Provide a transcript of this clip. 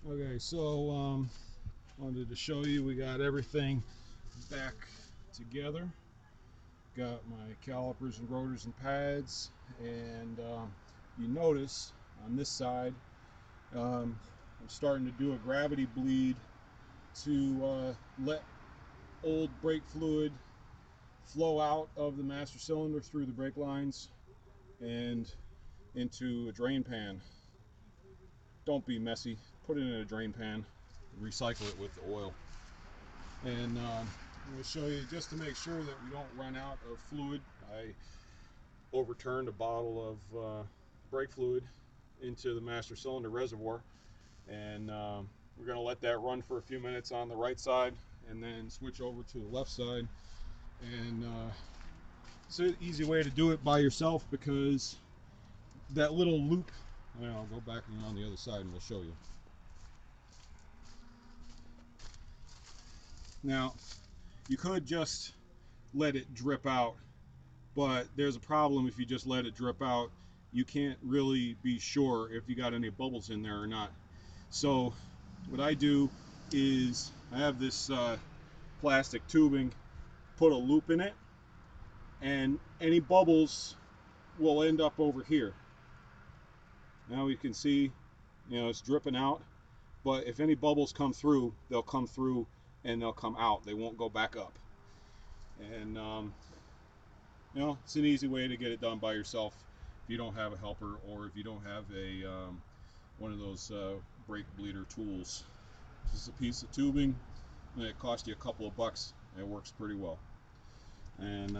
Okay, so wanted to show you we got everything back together. Got my calipers and rotors and pads, and you notice on this side I'm starting to do a gravity bleed to let old brake fluid flow out of the master cylinder through the brake lines and into a drain pan. Don't be messy. Put it in a drain pan. Recycle it with the oil. And I'm going to show you just to make sure that we don't run out of fluid. I overturned a bottle of brake fluid into the master cylinder reservoir, and we're going to let that run for a few minutes on the right side and then switch over to the left side. And it's an easy way to do it by yourself, because that little loop, I'll go back around the other side and we'll show you. Now, you could just let it drip out, but there's a problem if you just let it drip out. You can't really be sure if you got any bubbles in there or not. So what I do is I have this plastic tubing, put a loop in it, and any bubbles will end up over here. Now you can see, it's dripping out, but if any bubbles come through, they'll come through and they'll come out. They won't go back up. And it's an easy way to get it done by yourself if you don't have a helper, or if you don't have a one of those brake bleeder tools. This is a piece of tubing, and it costs you a couple of bucks. It works pretty well. And